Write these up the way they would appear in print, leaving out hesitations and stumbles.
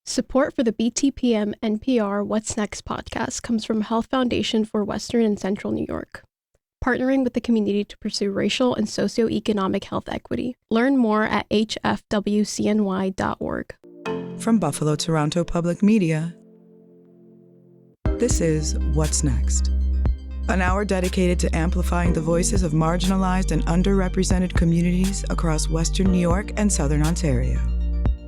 Support for the BTPM NPR What's Next podcast comes from Health Foundation for Western and Central New York, partnering with the community to pursue racial and socioeconomic health equity. Learn more at hfwcny.org. From Buffalo Toronto Public Media, this is What's Next, an hour dedicated to amplifying the voices of marginalized and underrepresented communities across Western New York and Southern Ontario.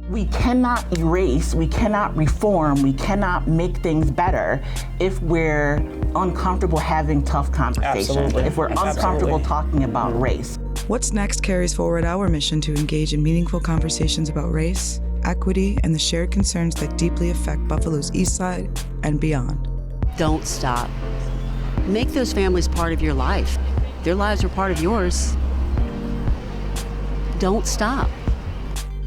We cannot erase, we cannot reform, we cannot make things better if we're uncomfortable having tough conversations, Absolutely. if we're uncomfortable talking about race. What's Next carries forward our mission to engage in meaningful conversations about race, equity, and the shared concerns that deeply affect Buffalo's East Side and beyond. Don't stop. Make those families part of your life. Their lives are part of yours. Don't stop.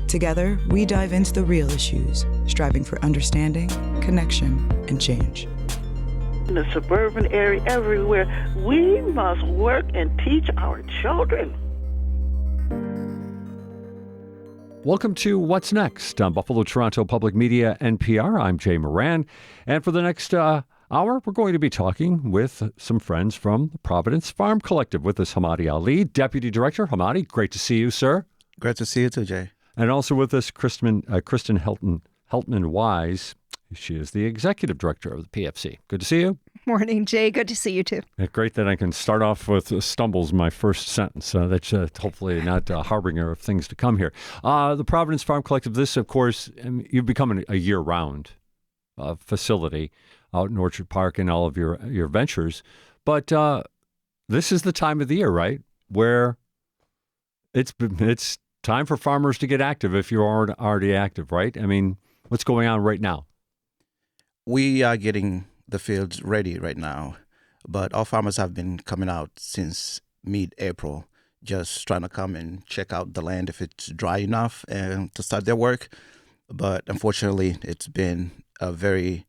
Together, we dive into the real issues, striving for understanding, connection, and change. In the suburban area, everywhere, we must work and teach our children. Welcome to What's Next on Buffalo Toronto Public Media NPR. I'm Jay Moran, and for the next hour, we're going to be talking with some friends from the Providence Farm Collective. With us, Hamadi Ali, Deputy Director. Hamadi, great to see you, sir. Great to see you too, Jay. And also with us, Kristen Heltman-Weiss. She is the Executive Director of the PFC. Good to see you. Morning, Jay. Good to see you too. Great that I can start off with stumbles my first sentence. That's hopefully not a harbinger of things to come here. The Providence Farm Collective, this, of course, you've become a year-round facility out in Orchard Park and all of your ventures. But this is the time of the year, right, where it's time for farmers to get active if you aren't already active, right? I mean, what's going on right now? We are getting the fields ready right now, but our farmers have been coming out since mid-April, just trying to come and check out the land if it's dry enough and to start their work. But unfortunately, it's been a very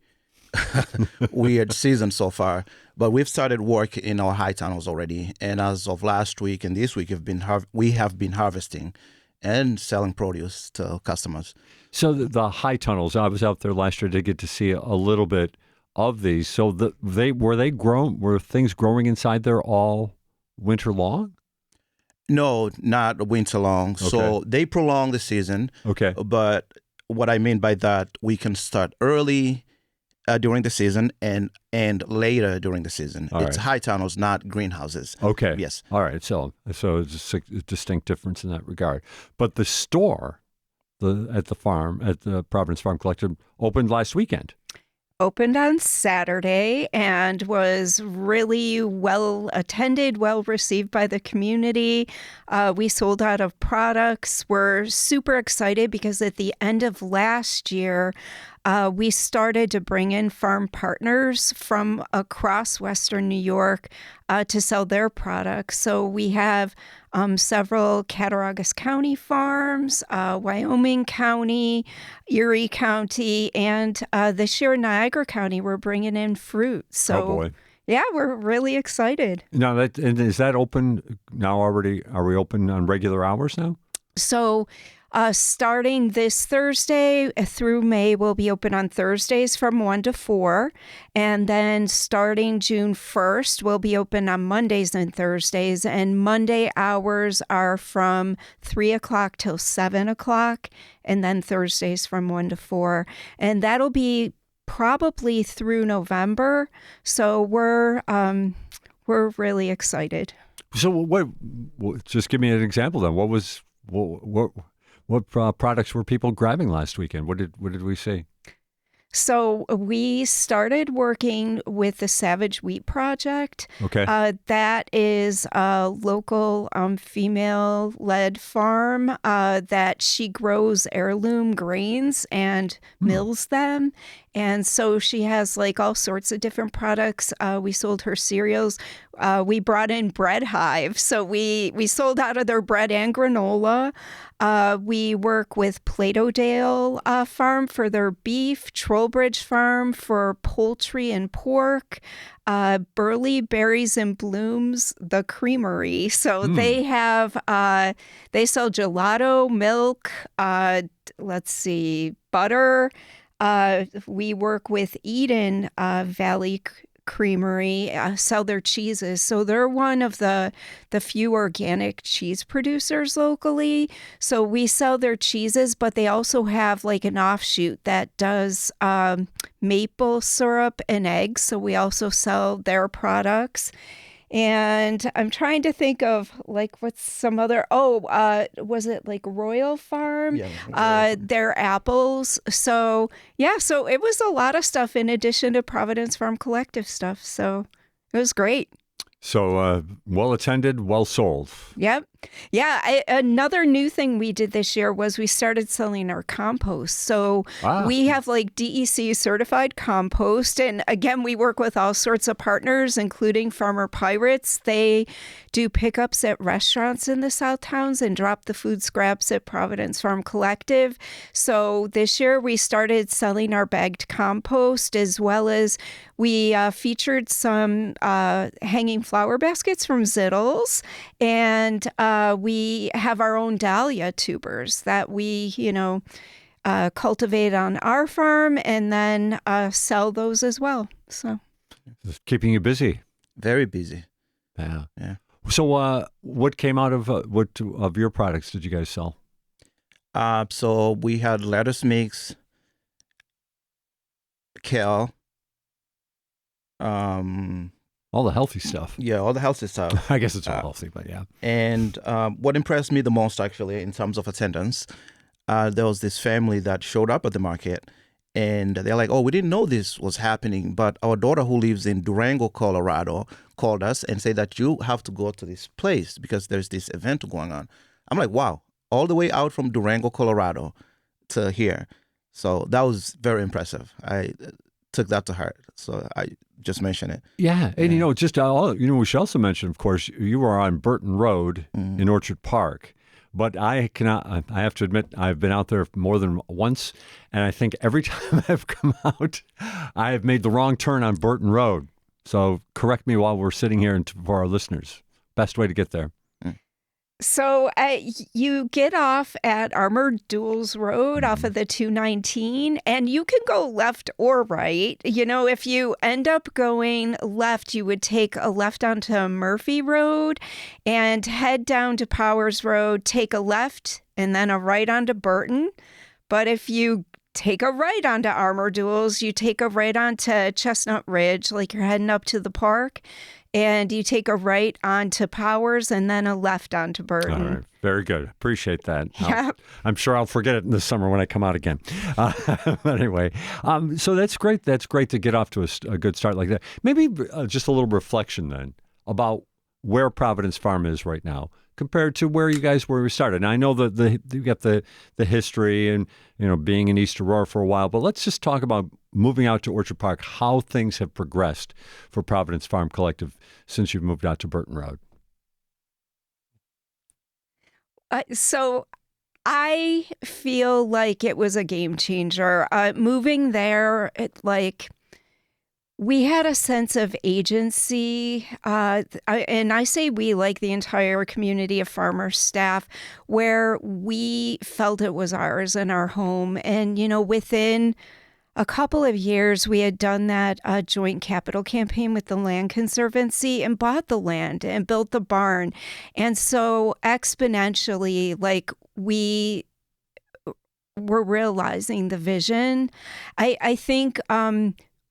weird season so far. But we've started work in our high tunnels already, and as of last week and this week, we have been harvesting and selling produce to customers. So the high tunnels, I was out there last year to get to see a little bit of these. So were things growing inside there all winter long? No, not winter long. Okay. So they prolong the season. Okay. But what I mean by that, we can start early during the season and later during the season. It's high tunnels, not greenhouses. Okay. Yes. All right. So it's a distinct difference in that regard. But the store at the Providence Farm Collective opened last weekend. Opened on Saturday and was really well attended, well received by the community. We sold out of products. We're super excited because at the end of last year, we started to bring in farm partners from across Western New York to sell their products. So we have several Cattaraugus County farms, Wyoming County, Erie County, and this year Niagara County. We're bringing in fruit. So, oh boy. Yeah, we're really excited. Now, is that open now already? Are we open on regular hours now? So starting this Thursday through May, we'll be open on Thursdays from 1 to 4. And then starting June 1st, we'll be open on Mondays and Thursdays. And Monday hours are from 3 o'clock till 7 o'clock. And then Thursdays from 1 to 4. And that'll be probably through November. So we're really excited. So what just give me an example then. What products were people grabbing last weekend? What did we see? So we started working with the Savage Wheat Project. Okay. That is a local female-led farm that she grows heirloom grains and mills them. And so she has like all sorts of different products. We sold her cereals. We brought in Bread Hive. So we sold out of their bread and granola. We work with Plato-Dale Farm for their beef, Trollbridge Farm for poultry and pork, Burley Berries and Blooms, the creamery. So they have, they sell gelato, milk, butter, We work with Eden Valley Creamery, sell their cheeses. So they're one of the few organic cheese producers locally. So we sell their cheeses, but they also have like an offshoot that does maple syrup and eggs. So we also sell their products. And I'm trying to think of like what's some other, was it like Royal Farm? Yeah. Their apples. So yeah, so it was a lot of stuff in addition to Providence Farm Collective stuff. So it was great. So well attended, well sold. Yep. Yeah. Another new thing we did this year was we started selling our compost. So we have like DEC certified compost. And again, we work with all sorts of partners, including Farmer Pirates. They do pickups at restaurants in the South Towns and drop the food scraps at Providence Farm Collective. So this year we started selling our bagged compost, as well as we featured some hanging flower baskets from Zittles. And we have our own dahlia tubers that we, cultivate on our farm and then sell those as well. So, just keeping you busy. Very busy. Yeah. Yeah. So, what came out of what of your products did you guys sell? So we had lettuce mix, kale. All the healthy stuff. Yeah, all the healthy stuff. I guess it's all healthy, but yeah. And what impressed me the most, actually, in terms of attendance, there was this family that showed up at the market, and they're like, "Oh, we didn't know this was happening, but our daughter who lives in Durango, Colorado, called us and said that you have to go to this place because there's this event going on." I'm like, "Wow, all the way out from Durango, Colorado to here." So that was very impressive. I took that to heart. So I just mentioned it. Yeah. And, we should also mention, of course, you were on Burton Road in Orchard Park. But I have to admit, I've been out there more than once. And I think every time I've come out, I have made the wrong turn on Burton Road. So correct me while we're sitting here and for our listeners. Best way to get there. So you get off at Armored Duels Road off of the 219, and you can go left or right. If you end up going left, you would take a left onto Murphy Road and head down to Powers Road, take a left, and then a right onto Burton. But if you take a right onto Armored Duels, you take a right onto Chestnut Ridge, like you're heading up to the park. And you take a right onto Powers and then a left onto Burton. All right. Very good. Appreciate that. Yeah. I'm sure I'll forget it in the summer when I come out again. Anyway, so that's great. That's great to get off to a good start like that. Maybe just a little reflection then about where Providence Farm is right now compared to where you guys were when we started. And I know that you got the history and being in East Aurora for a while, but let's just talk about moving out to Orchard Park, how things have progressed for Providence Farm Collective since you've moved out to Burton Road. So I feel like it was a game changer. Moving there, we had a sense of agency, and I say we, like the entire community of farmer staff, where we felt it was ours and our home. And, within a couple of years, we had done that joint capital campaign with the Land Conservancy and bought the land and built the barn. And so exponentially, we were realizing the vision. I think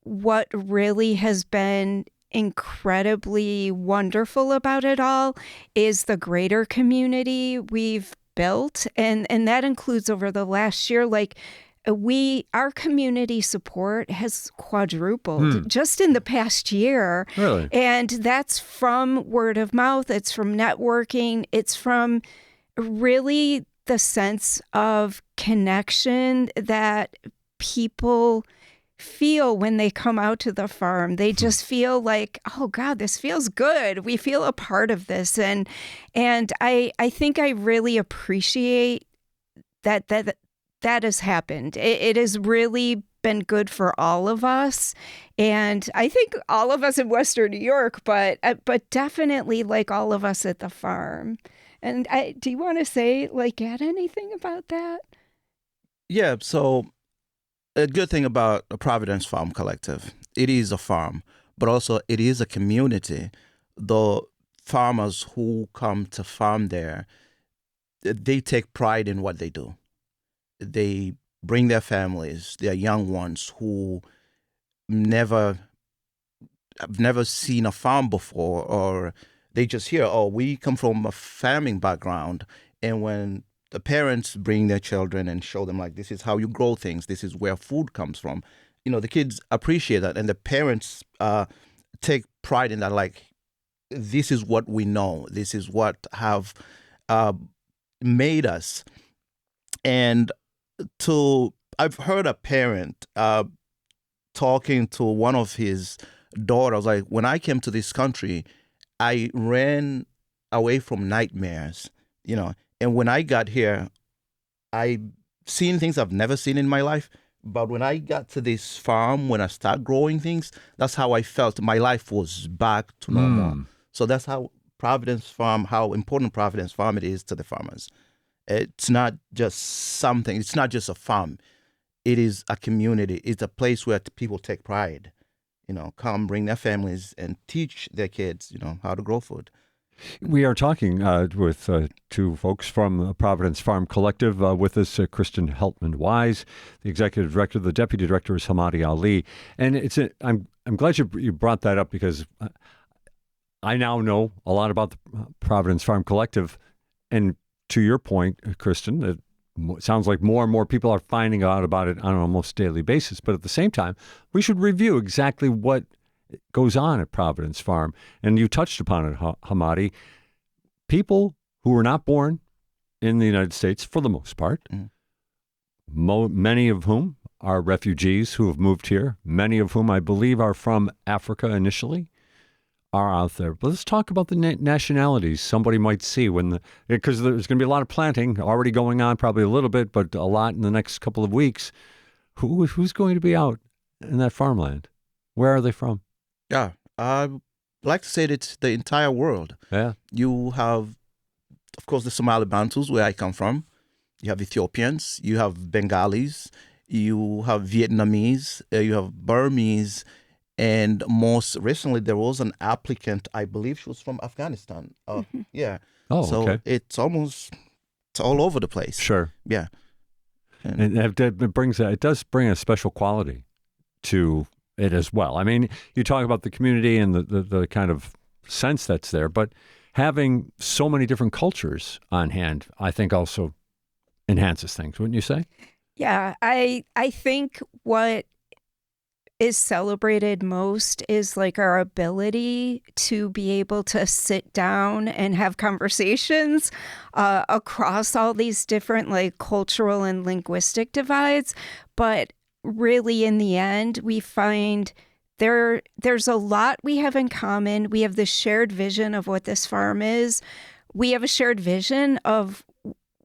what really has been incredibly wonderful about it all is the greater community we've built. And that includes over the last year, our community support has quadrupled just in the past year. Really? And that's from word of mouth. It's from networking. It's from really the sense of connection that people feel when they come out to the farm. They just feel like, oh God, this feels good. We feel a part of this. And I think I really appreciate that has happened. It has really been good for all of us. And I think all of us in Western New York, but definitely all of us at the farm. And do you want to say, add anything about that? Yeah, so a good thing about the Providence Farm Collective, it is a farm, but also it is a community. The farmers who come to farm there, they take pride in what they do. They bring their families, their young ones who never have never seen a farm before, or they just hear, oh, we come from a farming background. And when the parents bring their children and show them, like, this is how you grow things, this is where food comes from, the kids appreciate that. And the parents take pride in that, like, this is what we know, this is what have made us. And I've heard a parent talking to one of his daughters, like, when I came to this country, I ran away from nightmares, and when I got here, I seen things I've never seen in my life. But when I got to this farm, when I started growing things, that's how I felt my life was back to normal. So that's how important Providence Farm it is to the farmers. It's not just something, it's not just a farm. It is a community. It's a place where people take pride, come bring their families and teach their kids, how to grow food. We are talking with two folks from the Providence Farm Collective. With us, Kristen Heltman-Weiss, the executive director. The deputy director is Hamadi Ali. And I'm glad you brought that up, because I now know a lot about the Providence Farm Collective. And to your point, Kristen, it sounds like more and more people are finding out about it on an almost daily basis. But at the same time, we should review exactly what goes on at Providence Farm. And you touched upon it, Hamadi. People who were not born in the United States, for the most part, many of whom are refugees who have moved here, many of whom I believe are from Africa initially, are out there. But let's talk about the nationalities somebody might see because there's going to be a lot of planting already going on, probably a little bit, but a lot in the next couple of weeks. Who's going to be out in that farmland? Where are they from? Yeah, I like to say that it's the entire world. Yeah. You have, of course, the Somali Bantus, where I come from. You have Ethiopians, you have Bengalis, you have Vietnamese, you have Burmese, and most recently there was an applicant, I believe she was from Afghanistan. Yeah. Oh, so okay. It's all over the place. Sure. Yeah. And it does bring a special quality to it as well. I mean, you talk about the community and the kind of sense that's there, but having so many different cultures on hand, I think also enhances things, wouldn't you say? Yeah, I think what is celebrated most is like our ability to be able to sit down and have conversations across all these different like cultural and linguistic divides. But really, in the end, we find there's a lot we have in common. We have the shared vision of what this farm is. We have a shared vision of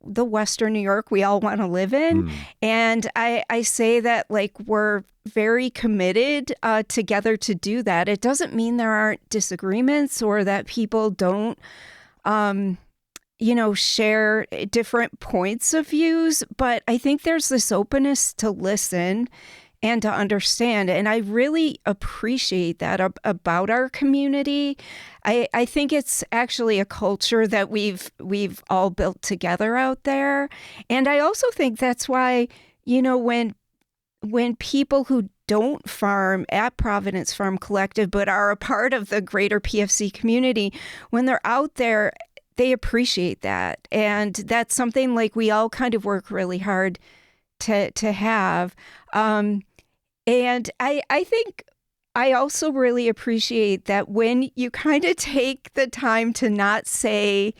the Western New York we all want to live in. And I say that like we're very committed together to do that. It doesn't mean there aren't disagreements or that people don't, share different points of views. But I think there's this openness to listen and to understand. And I really appreciate that about our community. I think it's actually a culture that we've all built together out there. And I also think that's why, when people who don't farm at Providence Farm Collective, but are a part of the greater PFC community, when they're out there, they appreciate that. And that's something like we all kind of work really hard to have. And I think I also really appreciate that when you kind of take the time to not say,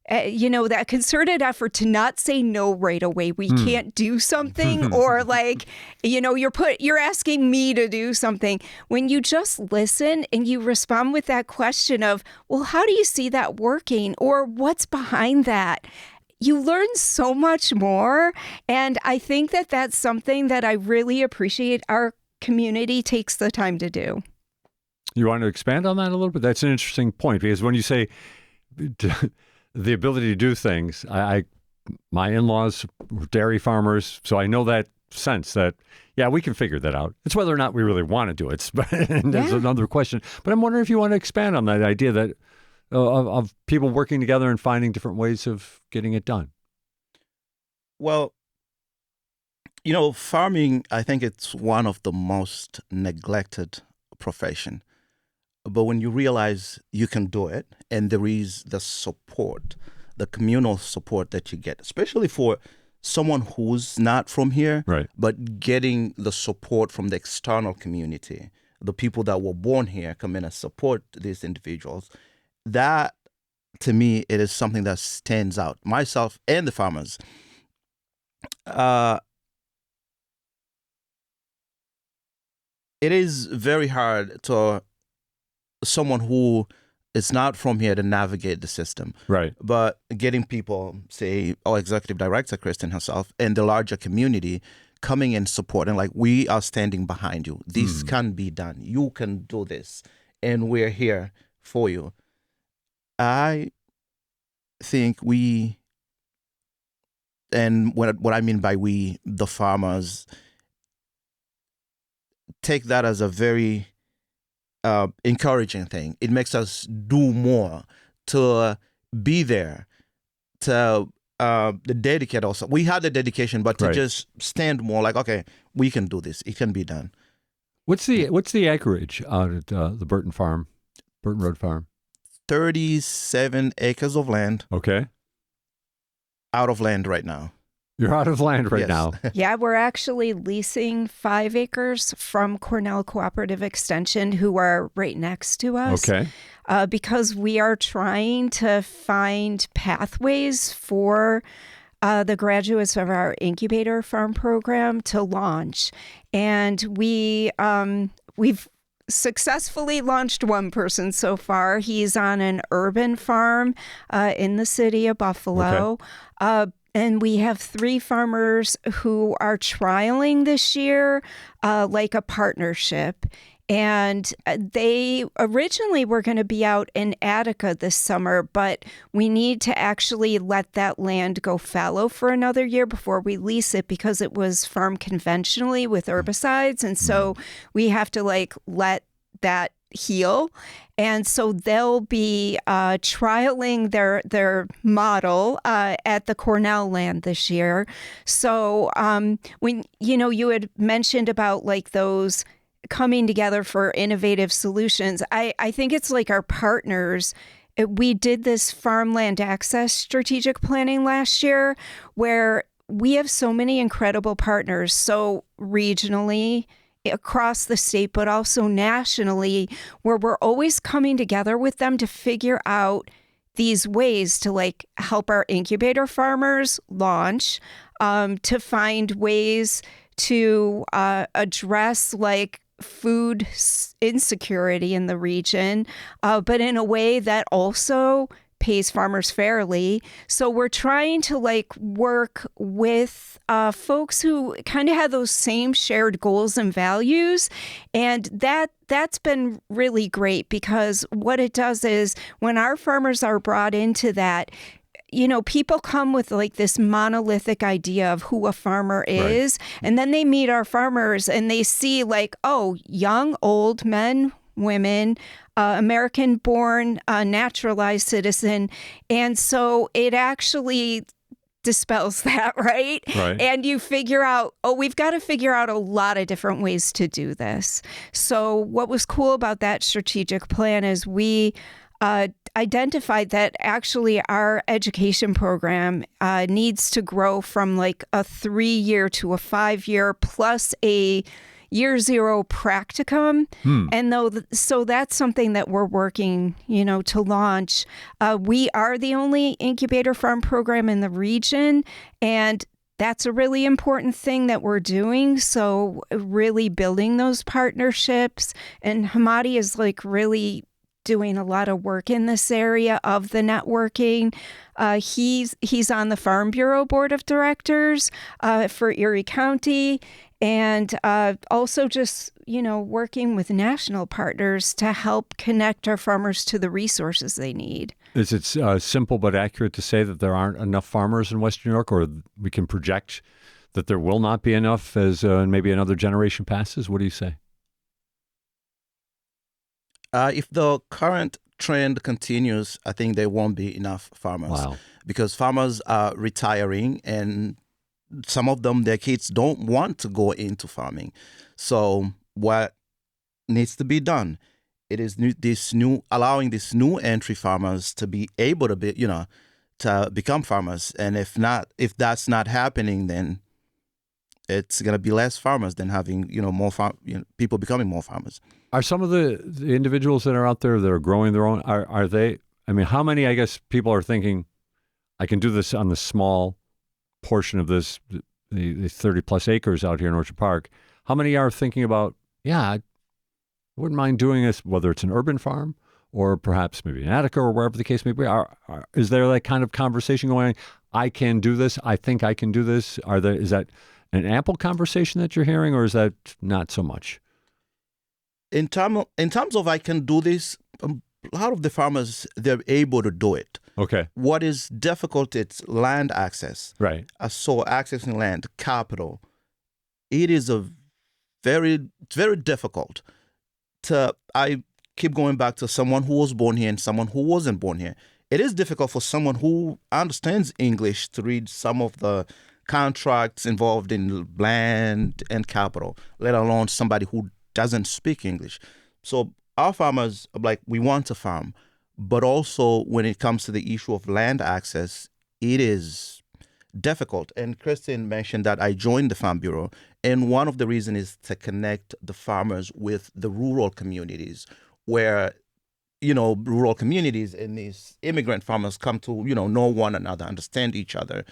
that concerted effort to not say no right away, we can't do something, or like, you're asking me to do something. When you just listen and you respond with that question of, well, how do you see that working? Or what's behind that? You learn so much more. And I think that that's something that I really appreciate our community takes the time to do. You want to expand on that a little bit? That's an interesting point, because when you say the ability to do things, my in-laws were dairy farmers, so I know that sense that, yeah, we can figure that out. It's whether or not we really want to do it. And that's another question. But I'm wondering if you want to expand on that idea that of people working together and finding different ways of getting it done. Well, farming, I think it's one of the most neglected profession. But when you realize you can do it, and there is the support, the communal support that you get, especially for someone who's not from here, right, but getting the support from the external community, the people that were born here come in and support these individuals, that, to me, it is something that stands out. Myself and the farmers. It is very hard to someone who is not from here to navigate the system. Right. But getting people, say, our executive director, Kristen herself, and the larger community coming in support and like, we are standing behind you. This can be done. You can do this. And we're here for you. I think we, and what I mean by we, the farmers, take that as a very encouraging thing. It makes us do more, to be there, to dedicate also. We had the dedication, but to just stand more like, okay, we can do this. It can be done. What's the acreage out at the Burton Road Farm? 37 acres of land. Okay. Out of land right now. You're out of land right Yes. now. Yeah, we're actually leasing 5 acres from Cornell Cooperative Extension, who are right next to us. Okay. Because we are trying to find pathways for the graduates of our incubator farm program to launch. And we've successfully launched one person so far. He's on an urban farm in the city of Buffalo. Okay. And we have 3 farmers who are trialing this year, like a partnership. And they originally were going to be out in Attica this summer, but we need to actually let that land go fallow for another year before we lease it, because it was farmed conventionally with herbicides. And so we have to let that heal. And so they'll be trialing their model at the Cornell land this year. So when you had mentioned about like those coming together for innovative solutions, I think it's like our partners. We did this farmland access strategic planning last year, where we have so many incredible partners, so regionally, across the state, but also nationally, where we're always coming together with them to figure out these ways to like help our incubator farmers launch, to find ways to address like food insecurity in the region, but in a way that also pays farmers fairly. So we're trying to like work with folks who kind of have those same shared goals and values. And that's been really great, because what it does is when our farmers are brought into that, people come with like this monolithic idea of who a farmer is. Right. And then they meet our farmers and they see like, oh, young, old, men, women, American-born, naturalized citizen. And so it actually dispels that, right? And you figure out, we've got to figure out a lot of different ways to do this. So what was cool about that strategic plan is we identified that actually our education program needs to grow from like a 3-year to a 5-year plus a year 0 practicum. And so that's something that we're working, to launch. We are the only incubator farm program in the region, and that's a really important thing that we're doing. So really building those partnerships, and Hamadi is like really doing a lot of work in this area of the networking. He's on the Farm Bureau Board of Directors for Erie County, and also just, working with national partners to help connect our farmers to the resources they need. Is it simple but accurate to say that there aren't enough farmers in Western New York, or we can project That there will not be enough as maybe another generation passes? What do you say? If the current trend continues, I think there won't be enough farmers. Wow. Because farmers are retiring, and some of them, their kids don't want to go into farming. So what needs to be done? It is allowing these new entry farmers to be able to be, to become farmers. And if that's not happening, then it's going to be less farmers than having, more people becoming more farmers. Are some of the individuals that are out there that are growing their own, are they, I mean, how many, I guess, people are thinking, I can do this on the small portion of this, the 30 plus acres out here in Orchard Park? How many are thinking about, I wouldn't mind doing this, whether it's an urban farm or perhaps maybe an Attica or wherever the case may be? Is there that kind of conversation going on? I can do this. I think I can do this. Is that an ample conversation that you're hearing, or is that not so much? In terms of I can do this, a lot of the farmers, they're able to do it. Okay. What is difficult, it's land access. Right. So accessing land, capital. It is very difficult. I keep going back to someone who was born here and someone who wasn't born here. It is difficult for someone who understands English to read some of the contracts involved in land and capital, let alone somebody who doesn't speak English. So our farmers are like, we want to farm, but also when it comes to the issue of land access, it is difficult. And Kristen mentioned that I joined the Farm Bureau, and one of the reasons is to connect the farmers with the rural communities where, rural communities and these immigrant farmers come to, know one another, understand each other.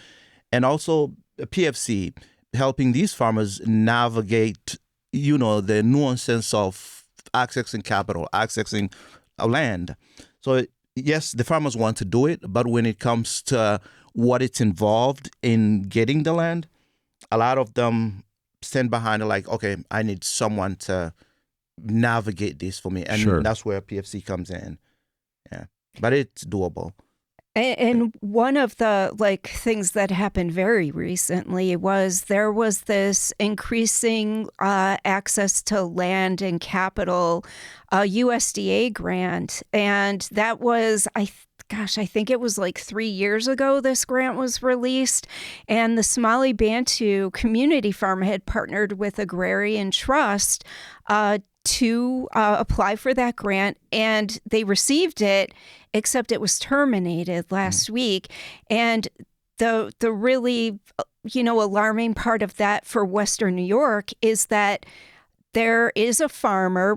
And also PFC, helping these farmers navigate, the nuances of accessing capital, accessing land. So yes, the farmers want to do it, but when it comes to what it's involved in getting the land, a lot of them stand behind it like, okay, I need someone to navigate this for me. And That's where PFC comes in. Yeah, but it's doable. And one of the things that happened very recently was there was this increasing access to land and capital USDA grant. And that was, I think it was 3 years ago this grant was released. And the Somali Bantu Community Farm had partnered with Agrarian Trust to apply for that grant, and they received it, except it was terminated last week. And the really, alarming part of that for Western New York is that there is a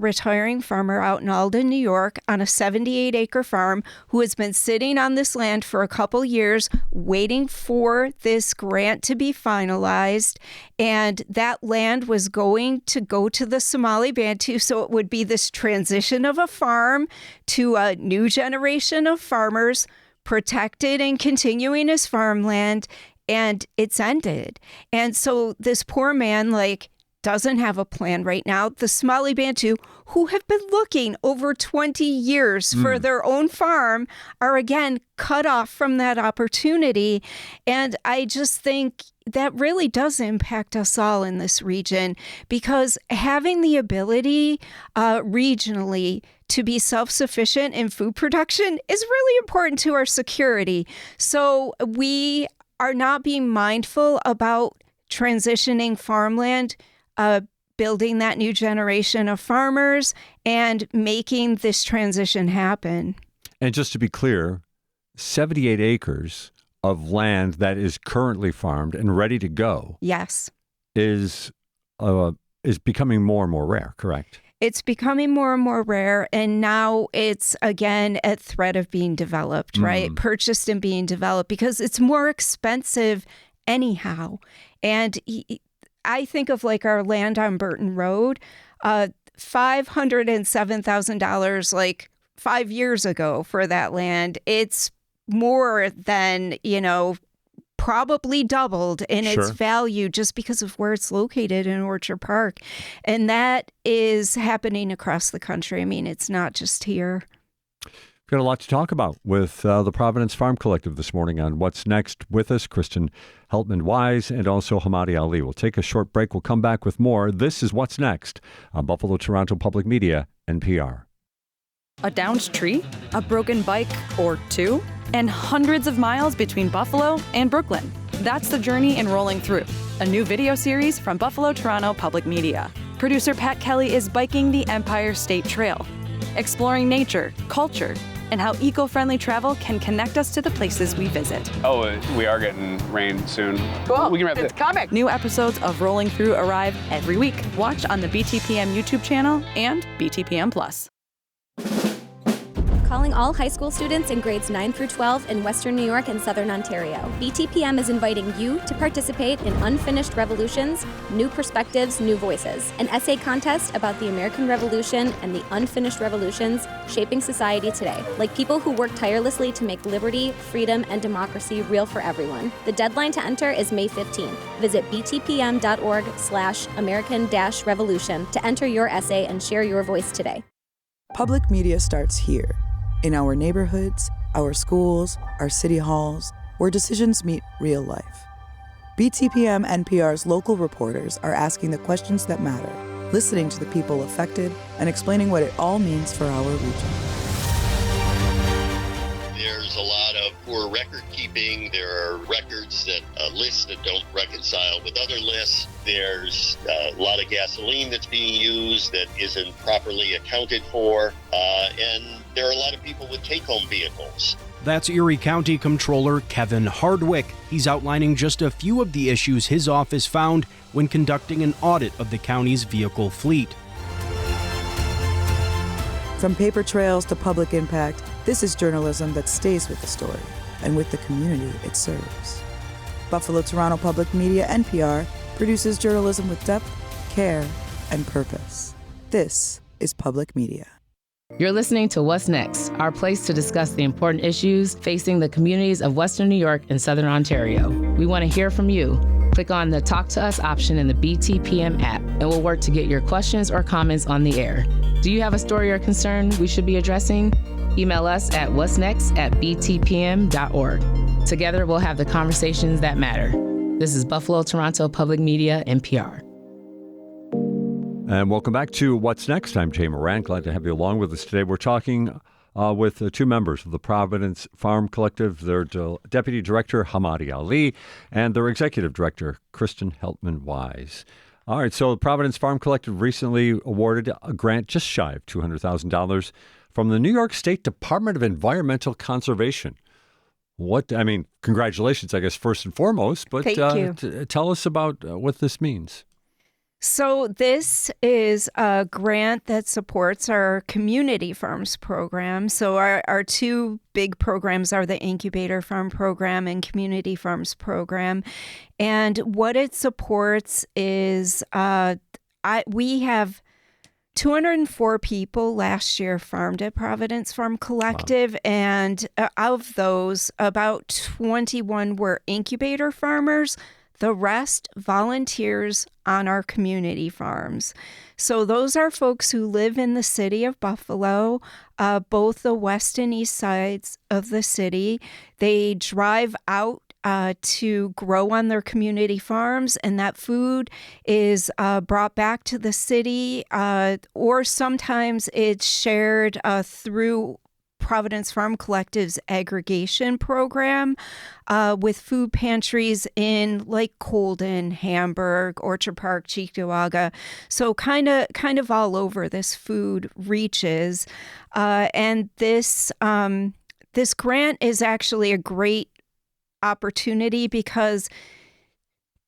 retiring farmer out in Alden, New York, on a 78-acre farm who has been sitting on this land for a couple years waiting for this grant to be finalized. And that land was going to go to the Somali Bantu, so it would be this transition of a farm to a new generation of farmers protected and continuing as farmland, and it's ended. And so this poor man, doesn't have a plan right now. The Somali Bantu, who have been looking over 20 years for their own farm, are again cut off from that opportunity. And I just think that really does impact us all in this region, because having the ability regionally to be self-sufficient in food production is really important to our security. So we are not being mindful about transitioning farmland, building that new generation of farmers, and making this transition happen. And just to be clear, 78 acres of land that is currently farmed and ready to go. Yes. Is becoming more and more rare, correct? It's becoming more and more rare, and now it's again at threat of being developed, right? Purchased and being developed, because it's more expensive anyhow. And I think of our land on Burton Road, $507,000 5 years ago for that land. It's more than, probably doubled in its value just because of where it's located in Orchard Park. And that is happening across the country. I mean, it's not just here. Got a lot to talk about with the Providence Farm Collective this morning on What's Next. With us, Kristen Heltman-Weiss and also Hamadi Ali. We'll take a short break. We'll come back with more. This is What's Next on Buffalo Toronto Public Media, NPR. A downed tree, a broken bike or two, and hundreds of miles between Buffalo and Brooklyn. That's the journey in Rolling Through, a new video series from Buffalo Toronto Public Media. Producer Pat Kelly is biking the Empire State Trail, exploring nature, culture, and how eco-friendly travel can connect us to the places we visit. Oh, we are getting rain soon. Cool. We can wrap it's coming. New episodes of Rolling Through arrive every week. Watch on the BTPM YouTube channel and BTPM Plus. Calling all high school students in grades 9 through 12 in Western New York and Southern Ontario. BTPM is inviting you to participate in Unfinished Revolutions, New Perspectives, New Voices, an essay contest about the American Revolution and the unfinished revolutions shaping society today, like people who work tirelessly to make liberty, freedom, and democracy real for everyone. The deadline to enter is May 15th. Visit btpm.org/American-Revolution to enter your essay and share your voice today. Public media starts here, in our neighborhoods, our schools, our city halls, where decisions meet real life. BTPM NPR's local reporters are asking the questions that matter, listening to the people affected, and explaining what it all means for our region. There's a lot of poor record keeping. There are records that lists that don't reconcile with other lists. There's a lot of gasoline that's being used that isn't properly accounted for. And there are a lot of people with take-home vehicles. That's Erie County Comptroller Kevin Hardwick. He's outlining just a few of the issues his office found when conducting an audit of the county's vehicle fleet. From paper trails to public impact, this is journalism that stays with the story and with the community it serves. Buffalo Toronto Public Media, NPR, produces journalism with depth, care, and purpose. This is public media. You're listening to What's Next, our place to discuss the important issues facing the communities of Western New York and Southern Ontario. We want to hear from you. Click on the Talk to Us option in the BTPM app, and we'll work to get your questions or comments on the air. Do you have a story or concern we should be addressing? Email us at what'snext@btpm.org. Together, we'll have the conversations that matter. This is Buffalo Toronto Public Media, NPR. And welcome back to What's Next. I'm Jay Moran. Glad to have you along with us today. We're talking with two members of the Providence Farm Collective, their Deputy Director, Hamadi Ali, and their Executive Director, Kristen Heltman-Weiss. All right, so the Providence Farm Collective recently awarded a grant just shy of $200,000 from the New York State Department of Environmental Conservation. Congratulations, I guess, first and foremost, but Thank you. Tell us about what this means. So this is a grant that supports our community farms program. So our two big programs are the Incubator Farm Program and Community Farms Program. And what it supports is we have 204 people last year farmed at Providence Farm Collective. Wow. And of those, about 21 were incubator farmers. The rest, volunteers on our community farms. So those are folks who live in the city of Buffalo, both the west and east sides of the city. They drive out to grow on their community farms, and that food is brought back to the city, or sometimes it's shared through Providence Farm Collective's aggregation program with food pantries in like Colden, Hamburg, Orchard Park, Cheektowaga. So kind of all over this food reaches. And this grant is actually a great opportunity because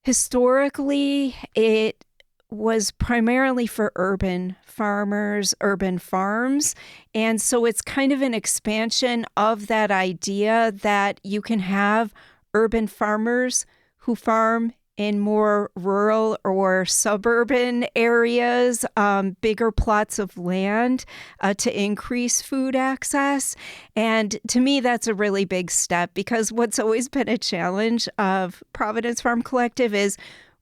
historically it was primarily for urban farmers, urban farms. And so it's kind of an expansion of that idea that you can have urban farmers who farm in more rural or suburban areas, bigger plots of land to increase food access. And to me, that's a really big step because what's always been a challenge of Providence Farm Collective is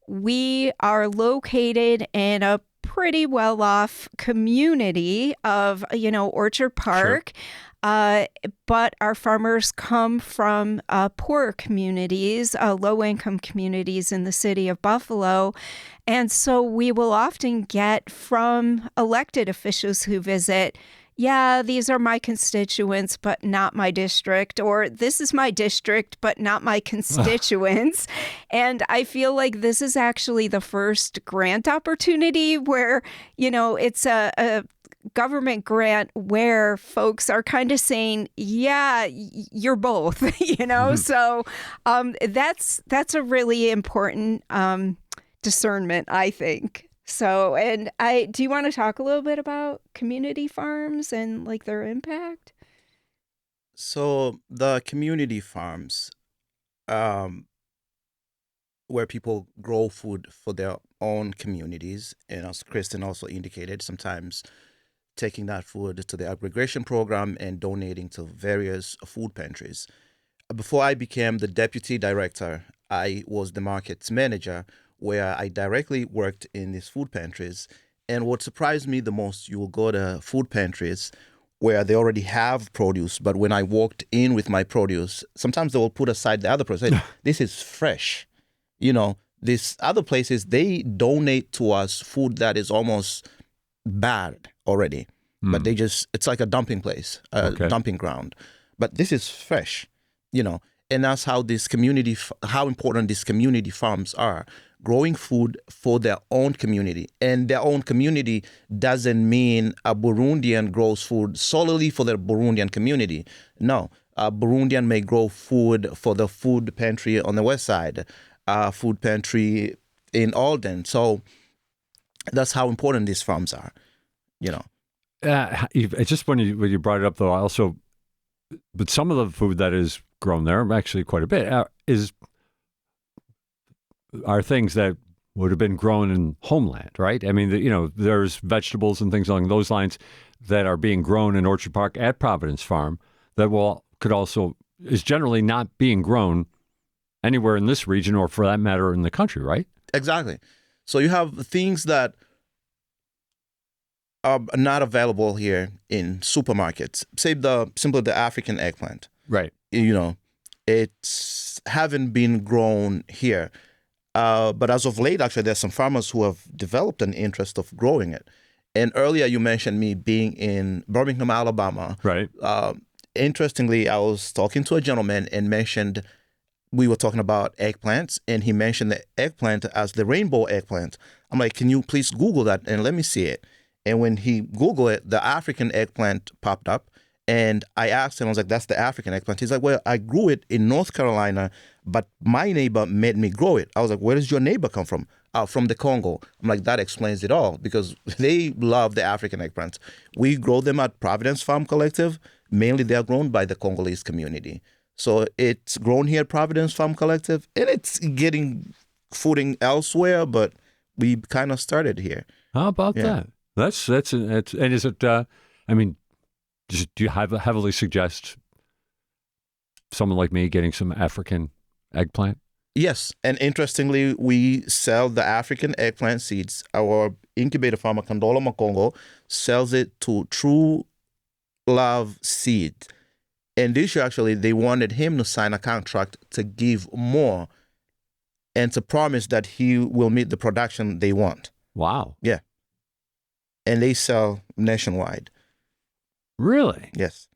we are located in a pretty well-off community of, Orchard Park. But our farmers come from poorer communities, low-income communities in the city of Buffalo. And so we will often get from elected officials who visit, yeah, these are my constituents, but not my district, or this is my district, but not my constituents. And I feel like this is actually the first grant opportunity where, it's a government grant where folks are kind of saying, yeah, you're both, So that's a really important discernment, I think. So, do you want to talk a little bit about community farms and like their impact? So the community farms, where people grow food for their own communities, and as Kristen also indicated, sometimes taking that food to the aggregation program and donating to various food pantries. Before I became the deputy director, I was the markets manager, where I directly worked in these food pantries. And what surprised me the most, you will go to food pantries where they already have produce, but when I walked in with my produce, sometimes they will put aside the other produce. Say, this is fresh. These other places, they donate to us food that is almost bad already, but it's like a dumping place, dumping ground. But this is fresh, and that's how how important these community farms are. Growing food for their own community. And their own community doesn't mean a Burundian grows food solely for their Burundian community. No, a Burundian may grow food for the food pantry on the west side, food pantry in Alden. So that's how important these farms are, Just when you brought it up, though, but some of the food that is grown there, actually quite a bit, are things that would have been grown in homeland, right? I mean, there's vegetables and things along those lines that are being grown in Orchard Park at Providence Farm that is generally not being grown anywhere in this region, or for that matter in the country, right? Exactly. So you have things that are not available here in supermarkets. Say simply the African eggplant. Right. It's haven't been grown here. But as of late, actually, there's some farmers who have developed an interest of growing it. And earlier you mentioned me being in Birmingham, Alabama. Right. Interestingly, I was talking to a gentleman and we were talking about eggplants, and he mentioned the eggplant as the rainbow eggplant. I'm like, can you please Google that and let me see it? And when he Googled it, the African eggplant popped up. And I asked him, I was like, that's the African eggplant. He's like, well, I grew it in North Carolina, but my neighbor made me grow it. I was like, where does your neighbor come from? From the Congo. I'm like, that explains it all, because they love the African eggplants. We grow them at Providence Farm Collective. Mainly they are grown by the Congolese community. So it's grown here at Providence Farm Collective, and it's getting footing elsewhere, but we kind of started here. How about that? That's and is it, do you heavily suggest someone like me getting some African eggplant? Yes. And interestingly, we sell the African eggplant seeds. Our incubator farmer, Kandola Makongo, sells it to True Love Seeds. And this year, actually, they wanted him to sign a contract to give more and to promise that he will meet the production they want. Wow. Yeah. And they sell nationwide. Really? Yes.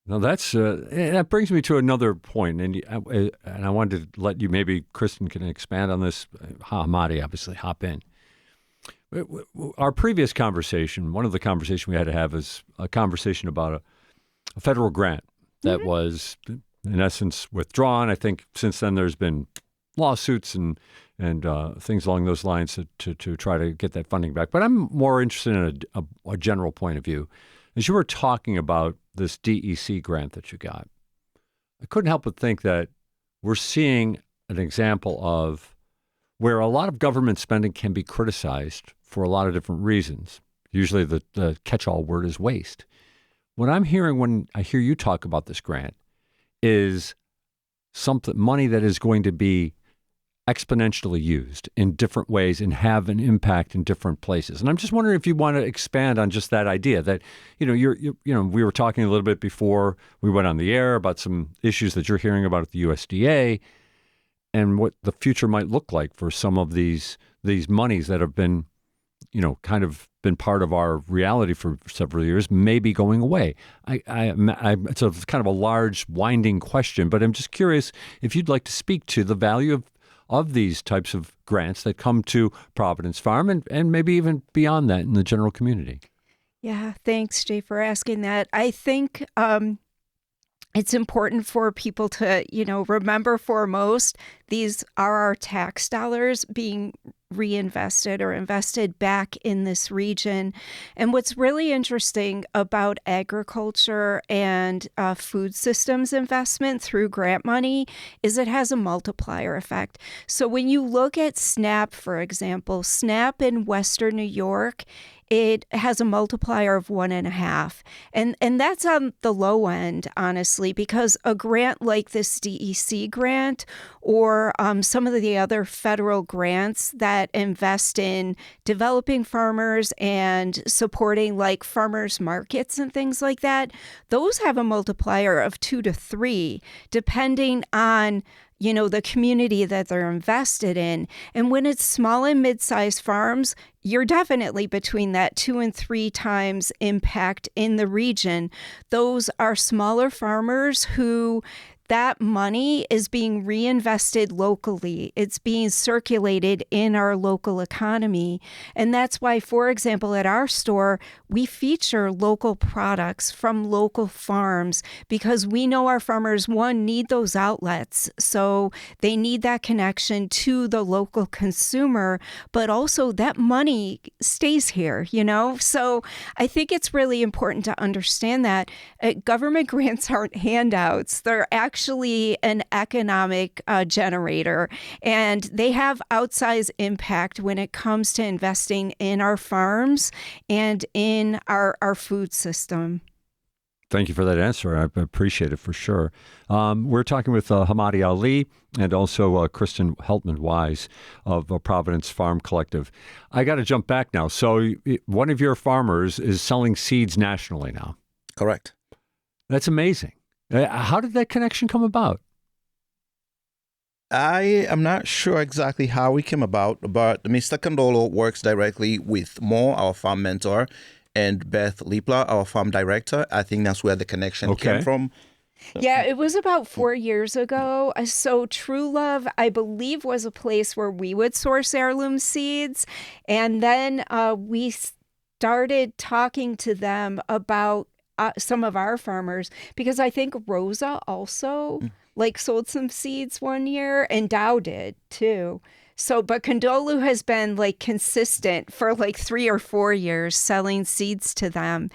Now that brings me to another point, and I wanted to let you, maybe Kristen can expand on this. Hamadi, obviously, hop in. Our previous conversation, one of the conversations we had to have, is a conversation about a federal grant that was, in essence, withdrawn. I think since then there's been lawsuits and things along those lines to try to get that funding back. But I'm more interested in a general point of view. As you were talking about this DEC grant that you got, I couldn't help but think that we're seeing an example of where a lot of government spending can be criticized for a lot of different reasons. Usually the catch-all word is waste. What I'm hearing when I hear you talk about this grant is money that is going to be exponentially used in different ways and have an impact in different places. And I'm just wondering if you want to expand on just that idea that, we were talking a little bit before we went on the air about some issues that you're hearing about at the USDA and what the future might look like for some of these monies that have been, kind of been part of our reality for several years, maybe going away. It's a kind of a large, winding question, but I'm just curious if you'd like to speak to the value of these types of grants that come to Providence Farm and maybe even beyond that in the general community. Yeah, thanks, Jay, for asking that. I think it's important for people to, remember foremost, these are our tax dollars being reinvested or invested back in this region. And what's really interesting about agriculture and food systems investment through grant money is it has a multiplier effect. So when you look at SNAP, for example, SNAP in Western New York, it has a multiplier of 1.5. And that's on the low end, honestly, because a grant like this DEC grant or some of the other federal grants that invest in developing farmers and supporting like farmers markets and things like that, those have a multiplier of 2 to 3, depending on the community that they're invested in. And when it's small and mid-sized farms, you're definitely between that 2 and 3 times impact in the region. Those are smaller farmers who that money is being reinvested locally. It's being circulated in our local economy. And that's why, for example, at our store, we feature local products from local farms because we know our farmers, one, need those outlets. So they need that connection to the local consumer, but also that money stays here, So I think it's really important to understand that government grants aren't handouts. They're actually an economic generator, and they have outsized impact when it comes to investing in our farms and in our food system. Thank you for that answer. I appreciate it for sure. We're talking with Hamadi Ali and also Kristen Heltman-Weiss of Providence Farm Collective. I got to jump back now. So one of your farmers is selling seeds nationally now. Correct. That's amazing. How did that connection come about? I am not sure exactly how it came about, but Mr. Condolo works directly with Mo, our farm mentor, and Beth Lipla, our farm director. I think that's where the connection came from. Yeah, it was about 4 years ago. So True Love, I believe, was a place where we would source heirloom seeds. And then we started talking to them about some of our farmers, because I think Rosa also sold some seeds one year, and Dow did too. So, but Condolu has been consistent for 3 or 4 years selling seeds to them.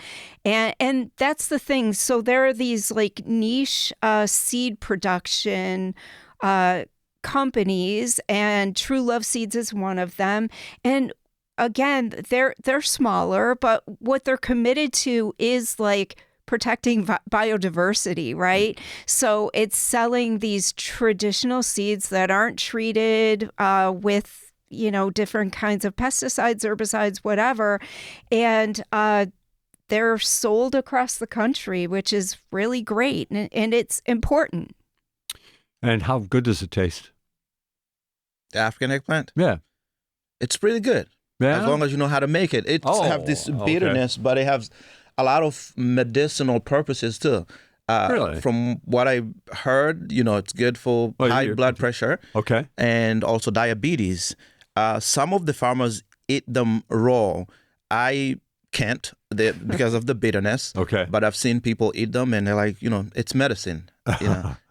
And that's the thing. So there are these niche seed production companies, and True Love Seeds is one of them. And again, they're smaller, but what they're committed to is protecting biodiversity, right? So it's selling these traditional seeds that aren't treated with, different kinds of pesticides, herbicides, whatever. And they're sold across the country, which is really great. And it's important. And how good does it taste? The African eggplant? Yeah. It's pretty good. Yeah? As long as you know how to make it. It have this bitterness, but it has a lot of medicinal purposes too. Really? From what I heard, it's good for high blood pressure. Okay. And also diabetes. Some of the farmers eat them raw. I can't because of the bitterness. Okay. But I've seen people eat them and they're like, it's medicine.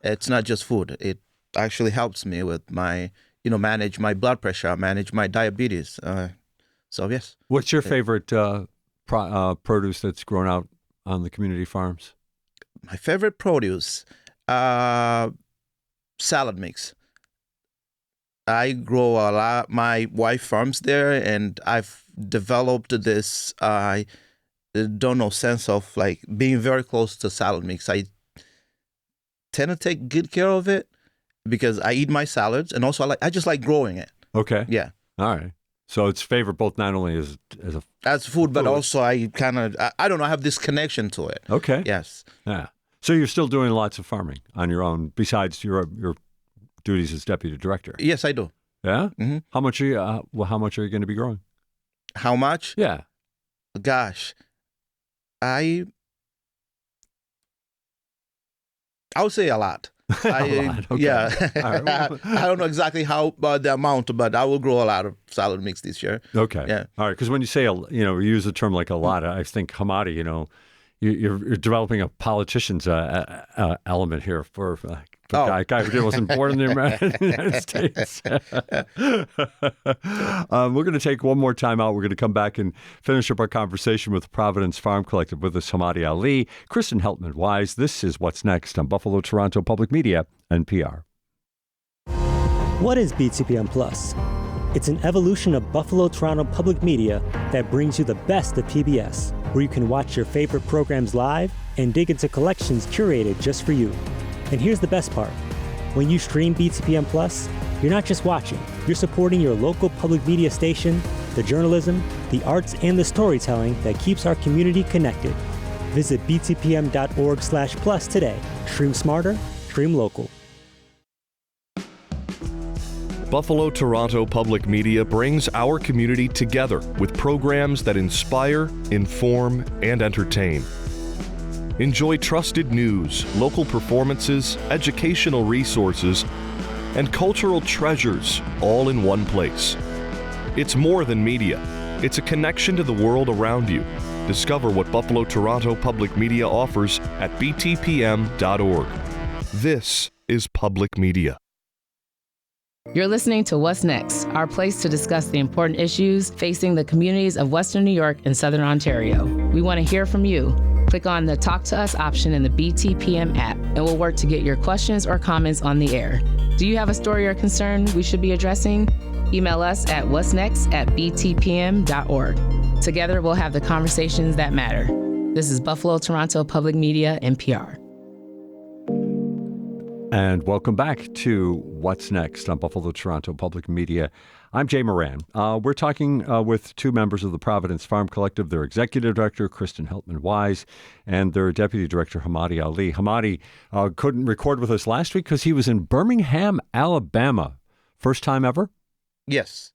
It's not just food. It actually helps me with my, manage my blood pressure, manage my diabetes. So yes. What's your favorite produce that's grown out on the community farms? My favorite produce, salad mix. I grow a lot. My wife farms there, and I've developed this, sense of being very close to salad mix. I tend to take good care of it because I eat my salads, and also I just like growing it. Okay. Yeah. All right. So it's favorite both not only as food, but also I don't know, I have this connection to it. Okay. Yes. Yeah. So you're still doing lots of farming on your own besides your duties as deputy director? Yes, I do. Yeah? Mm-hmm. How much are you going to be growing? How much? Yeah. Gosh. I would say a lot. A lot. Okay. Yeah. All right. I don't know exactly how the amount, but I will grow a lot of salad mix this year. Okay. Yeah. All right. Because when you say, you use the term like a lot, I think Hamadi, you're developing a politician's element here for a guy who wasn't born in the United States. We're going to take one more time out. We're going to come back and finish up our conversation with Providence Farm Collective. With us, Hamadi Ali, Kristen Heltman-Weiss. This is What's Next on Buffalo Toronto Public Media, NPR. What is BTPM Plus? It's an evolution of Buffalo Toronto Public Media that brings you the best of PBS, where you can watch your favorite programs live and dig into collections curated just for you. And here's the best part. When you stream BTPM Plus, you're not just watching, you're supporting your local public media station, the journalism, the arts, and the storytelling that keeps our community connected. Visit btpm.org/plus today. Stream smarter, stream local. Buffalo Toronto Public Media brings our community together with programs that inspire, inform, and entertain. Enjoy trusted news, local performances, educational resources, and cultural treasures all in one place. It's more than media. It's a connection to the world around you. Discover what Buffalo Toronto Public Media offers at btpm.org. This is public media. You're listening to What's Next, our place to discuss the important issues facing the communities of Western New York and Southern Ontario. We want to hear from you. Click on the Talk to Us option in the BTPM app, and we'll work to get your questions or comments on the air. Do you have a story or concern we should be addressing? Email us at what'snext@btpm.org. Together, we'll have the conversations that matter. This is Buffalo Toronto Public Media, NPR. And welcome back to What's Next on Buffalo Toronto Public Media. I'm Jay Moran. We're talking with two members of the Providence Farm Collective, their executive director, Kristen Heltman-Weiss, and their deputy director, Hamadi Ali. Hamadi couldn't record with us last week because he was in Birmingham, Alabama. First time ever? Yes.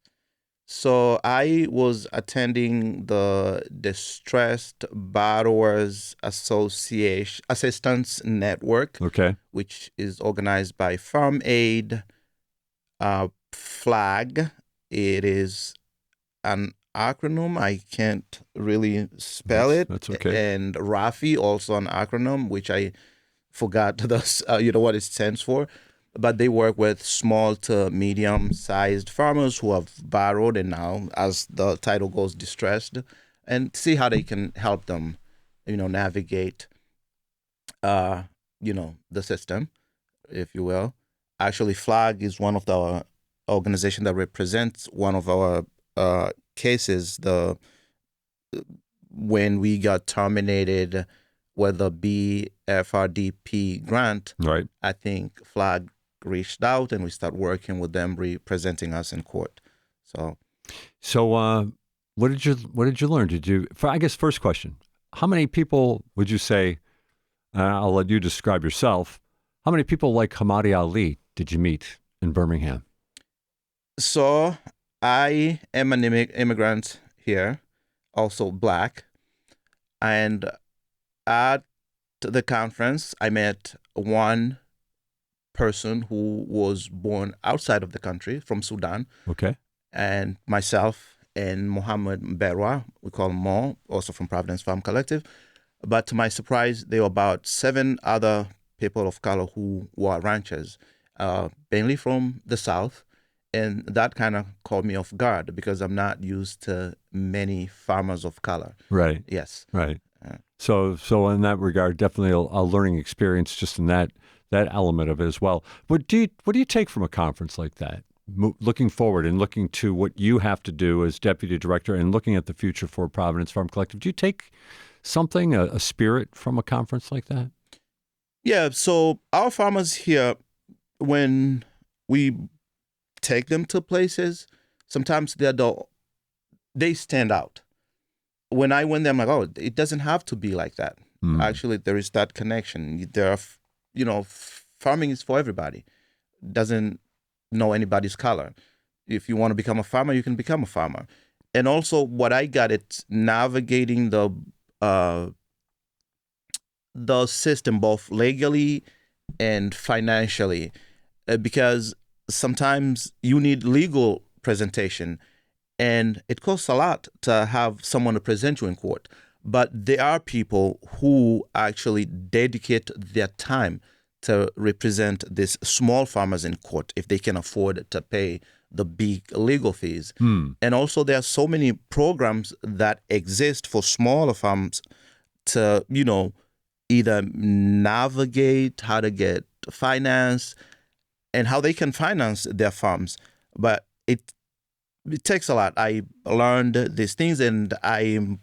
So I was attending the Distressed Borrowers Assistance Network, which is organized by Farm Aid, FLAG. It is an acronym. I can't really spell it. That's okay. And RAFI, also an acronym, which I forgot what it stands for. But they work with small to medium-sized farmers who have borrowed and now, as the title goes, distressed, and see how they can help them, navigate, the system, if you will. Actually, FLAG is one of the organizations that represents one of our cases. When we got terminated with the BFRDP grant, right? I think FLAG reached out and we started working with them, representing us in court. So what did you learn? I guess first question, how many people would you say, I'll let you describe yourself, how many people like Hamadi Ali did you meet in Birmingham? So I am an immigrant here, also Black, and at the conference I met one person who was born outside of the country, from Sudan. Okay. And myself and Mohammed Berwa, we call him Mo, also from Providence Farm Collective. But to my surprise, there were about 7 other people of color who were ranchers, mainly from the South. And that kind of caught me off guard because I'm not used to many farmers of color. Right. Yes. Right. So in that regard, definitely a learning experience just in that element of it as well. What do you take from a conference like that? Looking forward and looking to what you have to do as deputy director and looking at the future for Providence Farm Collective, do you take something, a spirit from a conference like that? Yeah, so our farmers here, when we take them to places, sometimes they stand out. When I went there, I'm like, oh, it doesn't have to be like that. Actually, there is that connection. There are, farming is for everybody. Doesn't know anybody's color. If you want to become a farmer, you can become a farmer. And also, what I got, it's navigating the system both legally and financially, because sometimes you need legal presentation, and it costs a lot to have someone to present you in court. But there are people who actually dedicate their time to represent these small farmers in court if they can afford to pay the big legal fees. And also there are so many programs that exist for smaller farms to, either navigate how to get finance and how they can finance their farms. But it takes a lot. I learned these things, and I'm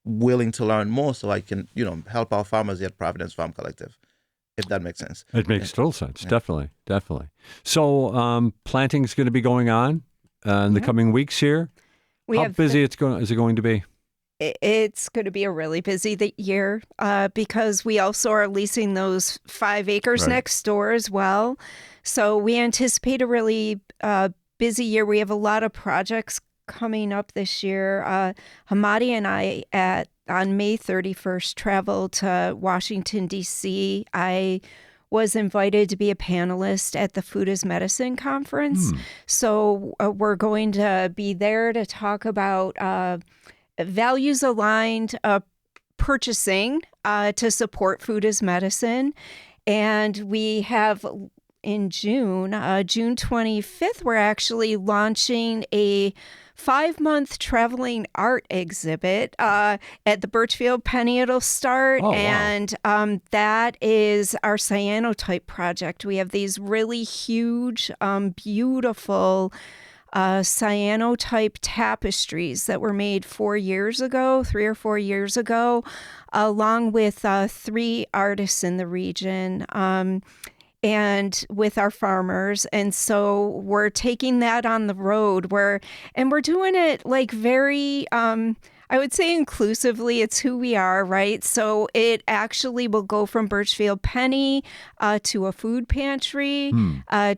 willing to learn more so I can, help our farmers at Providence Farm Collective, if that makes sense. It makes total sense. Yeah. Definitely. So planting is going to be going on in the coming weeks here. How busy is it going to be? It's going to be a really busy year because we also are leasing those 5 acres next door as well. So we anticipate a really busy year. We have a lot of projects coming up this year. Hamadi and I on May 31st traveled to Washington, D.C. I was invited to be a panelist at the Food is Medicine conference. So we're going to be there to talk about values-aligned purchasing to support food as medicine. And we have in June 25th, we're actually launching a 5-month traveling art exhibit at the Birchfield Penny. It'll start. Oh, wow. And that is our cyanotype project. We have these really huge, beautiful cyanotype tapestries that were made 3 or 4 years ago, along with 3 artists in the region. And with our farmers. And so we're taking that on the road and we're doing it like very, I would say inclusively. It's who we are, right? So it actually will go from Birchfield Penny to a food pantry,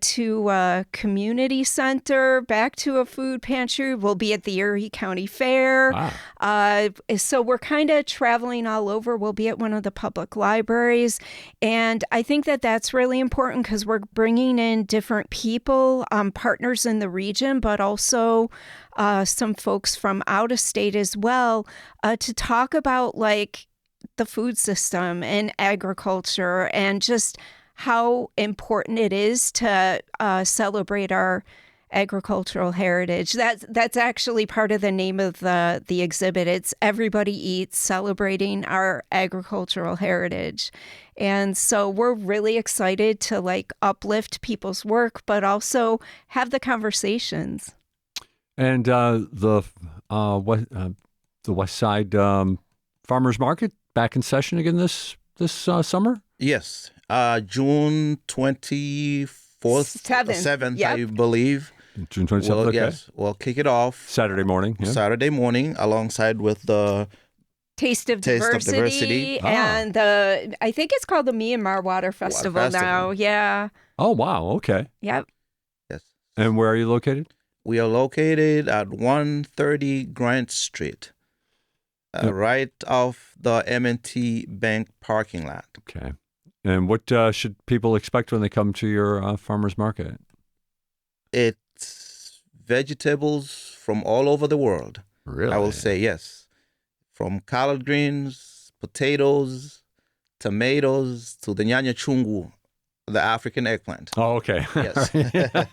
to a community center, back to a food pantry. We'll be at the Erie County Fair. Wow. So we're kind of traveling all over. We'll be at one of the public libraries. And I think that that's really important because we're bringing in different people, partners in the region, but also some folks from out of state as well, to talk about like the food system and agriculture and just how important it is to celebrate our agricultural heritage. That's actually part of the name of the exhibit. It's Everybody Eats, Celebrating Our Agricultural Heritage. And so we're really excited to like uplift people's work, but also have the conversations. And the West Side Farmers Market back in session again this summer? Yes, June 24th, 7th, yep. I believe. June 27th, okay. Yes, we'll kick it off. Saturday morning. Yeah. Saturday morning, alongside with the Taste of Diversity. And I think it's called the Myanmar Water Festival now. Yeah. Oh, wow. Okay. Yep. Yes. And where are you located? We are located at 130 Grant Street, right off the M&T Bank parking lot. Okay. And what should people expect when they come to your farmer's market? It's vegetables from all over the world. Really? I will say yes. From collard greens, potatoes, tomatoes, to the nyanya chungu, the African eggplant. Oh, okay. Yes. You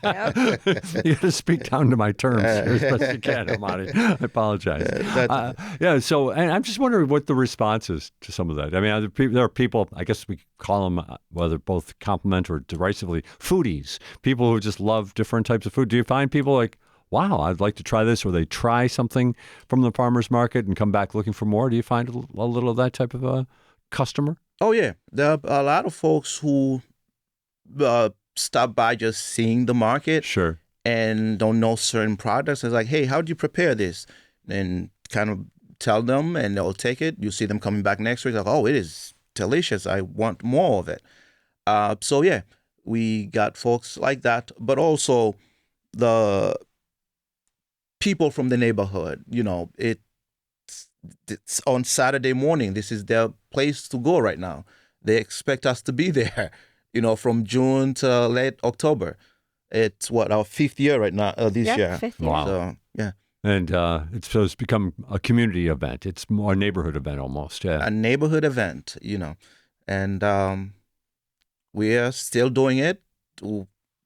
got to speak down to my terms as best you can, Hamadi. I apologize. So and I'm just wondering what the response is to some of that. I mean, there are people, I guess we call them, whether both compliment or derisively, foodies, people who just love different types of food. Do you find people like, wow, I'd like to try this, or they try something from the farmer's market and come back looking for more? Do you find a little of that type of a customer? Oh, yeah. There are a lot of folks who stop by just seeing the market. Sure. And don't know certain products. It's like, hey, how do you prepare this? And kind of tell them, and they'll take it. You see them coming back next week, like, oh, it is delicious. I want more of it. So yeah, we got folks like that, but also the people from the neighborhood. You know, it's on Saturday morning. This is their place to go right now. They expect us to be there. You know, from June to late October. It's our 5th year right now, this year. 5th year. Wow. So, yeah. And it's become a community event. It's more a neighborhood event almost. Yeah. A neighborhood event, you know. And we are still doing it,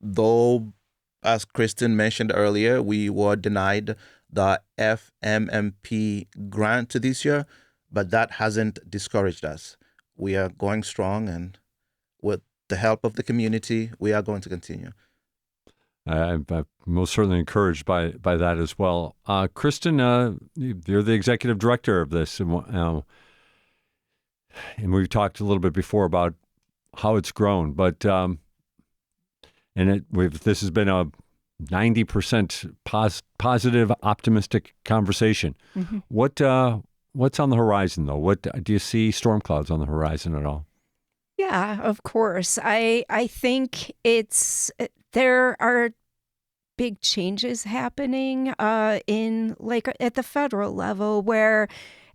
though, as Kristen mentioned earlier, we were denied the FMMP grant this year, but that hasn't discouraged us. We are going strong, and with the help of the community, we are going to continue. I'm most certainly encouraged by that as well. Kristen, you're the executive director of this, and we've talked a little bit before about how it's grown. But this has been a 90% positive, optimistic conversation. Mm-hmm. What's on the horizon, though? What do you see storm clouds on the horizon at all? Yeah, of course. I think there are big changes happening in at the federal level, where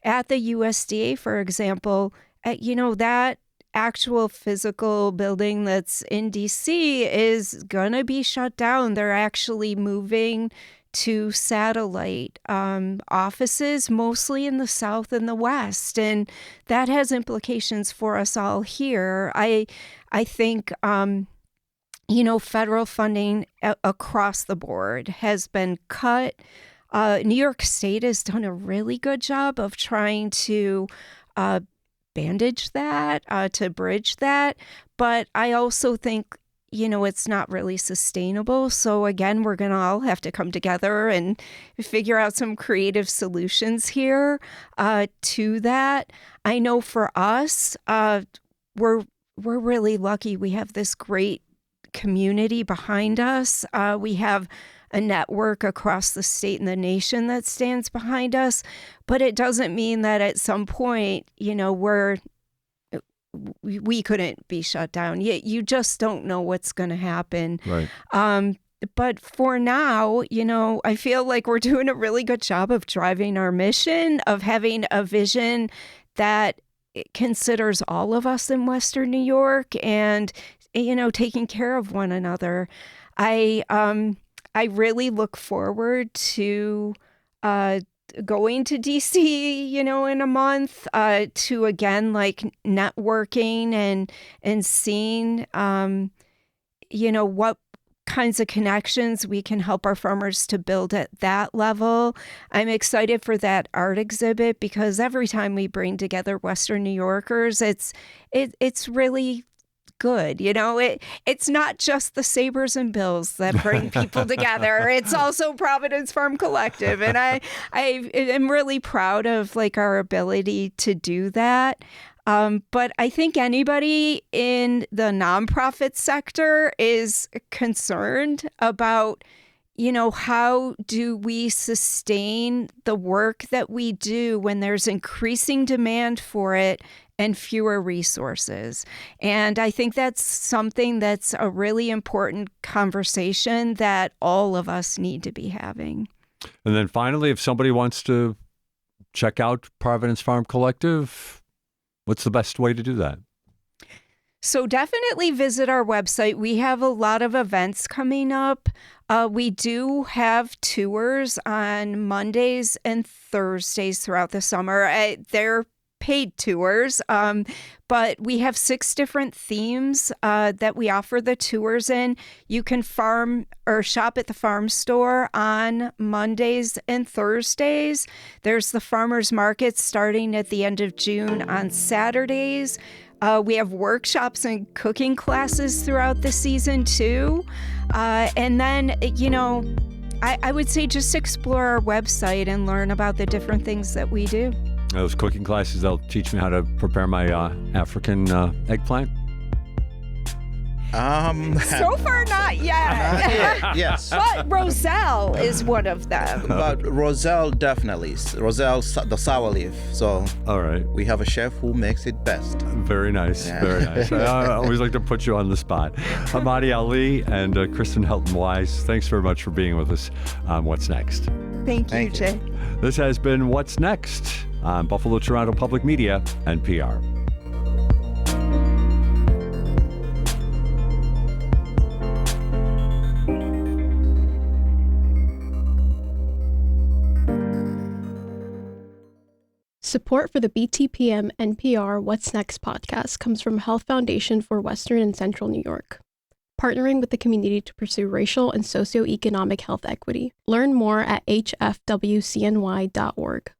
at the USDA, for example, that actual physical building that's in DC is going to be shut down. They're actually moving to satellite offices, mostly in the South and the West. And that has implications for us all here. I think, federal funding across the board has been cut. New York State has done a really good job of trying to bandage that, to bridge that. But I also think, it's not really sustainable. So again, we're going to all have to come together and figure out some creative solutions here to that. I know for us, we're really lucky. We have this great community behind us. We have a network across the state and the nation that stands behind us. But it doesn't mean that at some point, we couldn't be shut down. You just don't know what's going to happen. Right. But for now, I feel like we're doing a really good job of driving our mission, of having a vision that considers all of us in Western New York and, taking care of one another. I really look forward to going to DC, in a month, to again, networking and seeing, what kinds of connections we can help our farmers to build at that level. I'm excited for that art exhibit because every time we bring together Western New Yorkers, it's really good. It's not just the Sabres and Bills that bring people together. It's also Providence Farm Collective. And I am really proud of our ability to do that. But I think anybody in the nonprofit sector is concerned about, how do we sustain the work that we do when there's increasing demand for it and fewer resources. And I think that's something that's a really important conversation that all of us need to be having. And then finally, if somebody wants to check out Providence Farm Collective, what's the best way to do that? So definitely visit our website. We have a lot of events coming up. We do have tours on Mondays and Thursdays throughout the summer. They're paid tours, but we have 6 different themes that we offer the tours in. You can farm or shop at the farm store on Mondays and Thursdays. There's the farmers market starting at the end of June on Saturdays. We have workshops and cooking classes throughout the season too. And then, I would say just explore our website and learn about the different things that we do. Those cooking classes, they'll teach me how to prepare my African eggplant? So far, not yet. Yes. But Roselle is one of them. But Roselle, definitely. Roselle, the sour leaf. So, all right. We have a chef who makes it best. Very nice. Yeah. Very nice. I always like to put you on the spot. Hamadi Ali and Kristen Heltman-Weiss, thanks very much for being with us on What's Next. Thank you, Jay. This has been What's Next on Buffalo Toronto Public Media, NPR. Support for the BTPM NPR What's Next podcast comes from Health Foundation for Western and Central New York, partnering with the community to pursue racial and socioeconomic health equity. Learn more at hfwcny.org.